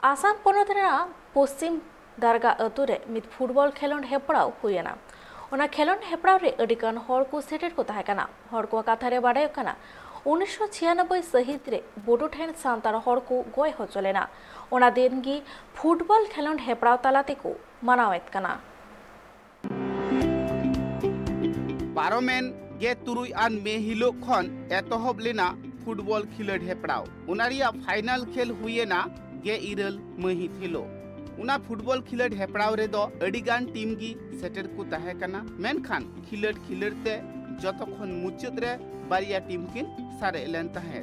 आसाम पनत पश्चिम दारगा अतुरे मित फुटबॉल खेलोंड हेपड़ाव हुएना ओना खेलोंड हेपड़ाव रे अडिकान हर को सेटेर को ताहेकाना हर को कथारे बाडाय काना 1996 सहित रे बोडो ठेन सांतार हर को गय होचलेना ओना देनगी फुटबॉल खेलोंड हेपड़ाव तालाते को मनावेत काना पारोमेन गे तुरुई आन मे हिलो खन एतहब लेना फुटबॉल खिलड हेपड़ाव उनारिया फाइनल खेल हुएना गे इरल महित हिलो उना फुटबॉल खिलड हेपड़ाव रे दो अडिगान टीम गी सेटर को ताहे कना मेनखान खिलड खिलडते जतखन मुचाद रे बारिया टीम किन सारे लेन ताहे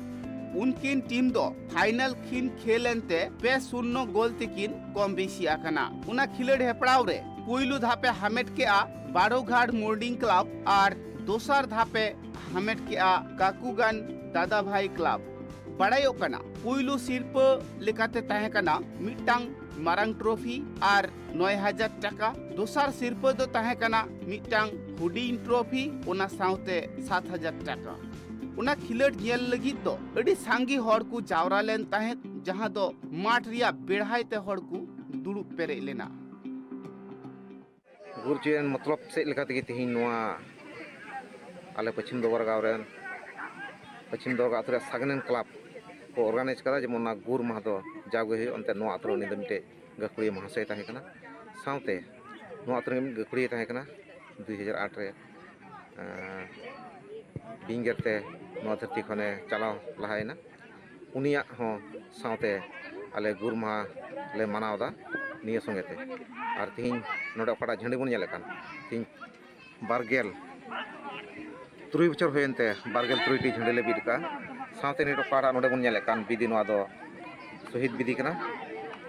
उनकिन टीम दो फाइनल खिन खेलेनते 2-0 गोल तिकिन कम बेसी आकना उना खिलड हेपड़ाव रे पुइलु धापे हामेट के आ बारोघाट मोर्डिंग क्लब और दोसर धापे हामेट के आ काकुगान दादा भाई क्लब बड़ायो कना पुइलु सिरप लेकाते ताहे कना मिटांग मारंग ट्रॉफी और 9000 टाका दोसर सिरप दो ताहे कना मिटांग हुडिंग ट्रॉफी ओना साउते 7000 टाका उना खिलड नेल लगी दो अडी सांगी हर को जावरा लेन ताहे जहां दो माठ रिया बेढ़ाइते हर को दुड़ुब पेरे लेना गुरचेन मतलब से लेकाते के तिहिन नोआ आले पश्चिम दोवर गावरेन पश्चिम दोवर आतरे सागनेन क्लब को ऑर्गेनाइज करा जेमोना गुर माह दो जागे हे अंते नो आतरो नि दमते गखुड़ी महाशय ताहे कना साउते नो आतरो गखुड़ी ताहे कना 2008 रे बिंगरते नो धरती खने चलाव लहायना उनिया हो साउते आले गुर माह ले मनावदा निया संगेते और तिहिन नोडे पड़ा झंडी बन नेले कान तिहिन बारगेल 3 बछर होयनते बारगेल 3 टी झंडी ले बिदका साउते नि टोकाड़ा नोडे बन नेले कान बिदि नोआ दो शहीद बिदि कना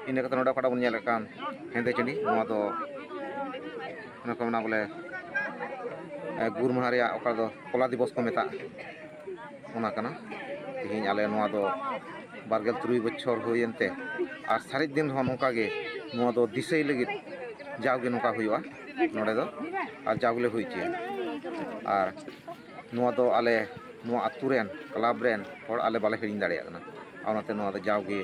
इन कते नोडे पड़ा बन नेले कान हेंदे चंडी नोआ दो ना को ना बोले गुर माह रिया ओका दो कोला दिवस को मेता ओना कना तिहिन आले नोआ दो बारगेल 3 बछर होयनते और सारी दिन हो नोका गे नोआ दो दिसै लगित जावगे नोका हुआ नोडे दो और जावले हुईचे और नोआ दो आले नोआ अतुरेन क्लब रेन और आले बाले हिडिंग दाड़े कना आउनाते नोआ दो जावगे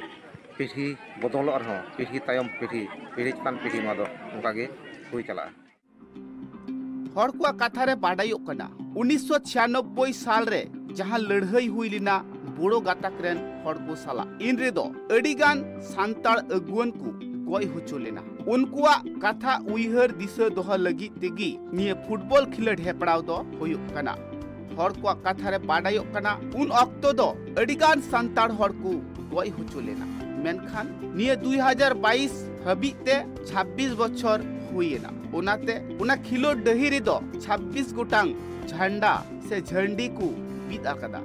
पीढ़ी बदल और पीढ़ी तायम पीढ़ी चतान पीढ़ी नोआ दो नोका गे हुई चला हर को कथा रे बाडायो कना 1996 साल रे जहां लड़ाई हुई लिना बोड़ो गातक रेन हर को साला इन रे दो अडिगान सांताड़ अगुवन को गय होचो लेना उनकुआ कथा उइहर दिशा दोहा लगी तेगी निये फुटबॉल खिलड हेपड़ाव दो होयो कना हर को कथा रे बाडायो कना उन अक्तो दो अडिगान सांताड़ हर को गय होचो लेना मेनखान निये 2022 हबीते 26 बछर हुईना उनाते उना खिलड डही रे दो 26 गोटांग झंडा से झंडी को बीत आकदा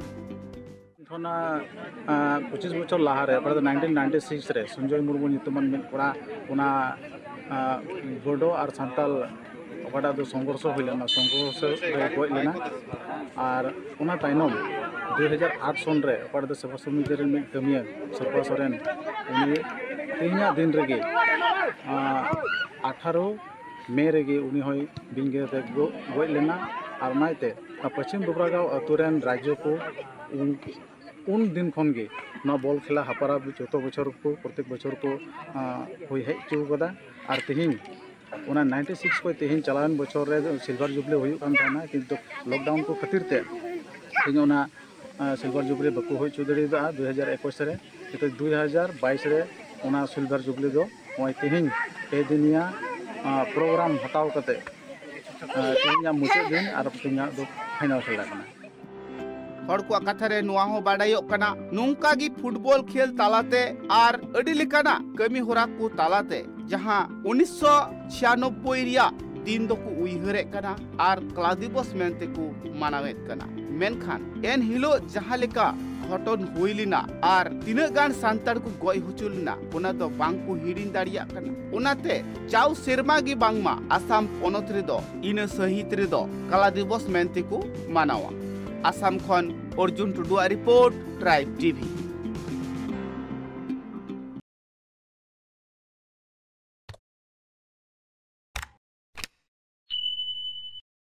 25 बछर लाहारे 1996 रे संजय मुर्मू नितमन मिन कोड़ा उना बोडो और सांताल ओकाटा दो संघर्ष होइलेना संघर्ष गय लेना और उना ताइनम 2008 सन रे ओकाटा दो सेवा समिति रे मिन कमिया सरपा सोरेन उनी तिहिना दिन रेगे 18 मे रेगे उनी होय बिंगे ते गय लेना और नाइते पश्चिम डुबरागांव अतुरेन राज्य को उन दिन खन गे ना बॉल खेला हापारा जो बछर को प्रत्येक बछर को हुई हेज चुकदा और तिहिन उना 96 को तिहिन चलावन बछर रे सिल्वर जुबली हुई कान थाना किंतु लॉकडाउन को खातिर ते तिहिन उना सिल्वर जुबली बको हुई चुदरी दा 2021 रे तो 2022 रे उना सिल्वर जुबली दो ओय तिहिन पे दिनिया प्रोग्राम हटाव कते तिहिन मुचाद दिन और तिहिन दो फाइनल खेला कना हर को कथा रे नुआ हो बाडायो कना नोंका गी फुटबॉल खेल तालाते और अडी लेकाना कमी होरा को तालाते जहां 1996 रिया दिन दो को उइहरे कना और क्लास दिवस मेनते को मानावेत कना मेनखान एन हिलो जहां लेका घटन होइलिना और तिना गान सांतार को गय हुचुलना ओना दो बांग को हिडिन दाड़िया कना ओनाते चाउ सेरमा गी बांगमा आसाम पनत रे दो इन सहित रे दो कला दिवस मेनते को मानावा आसाम खन अर्जुन टुडुआ रिपोर्ट ट्राइब टीवी।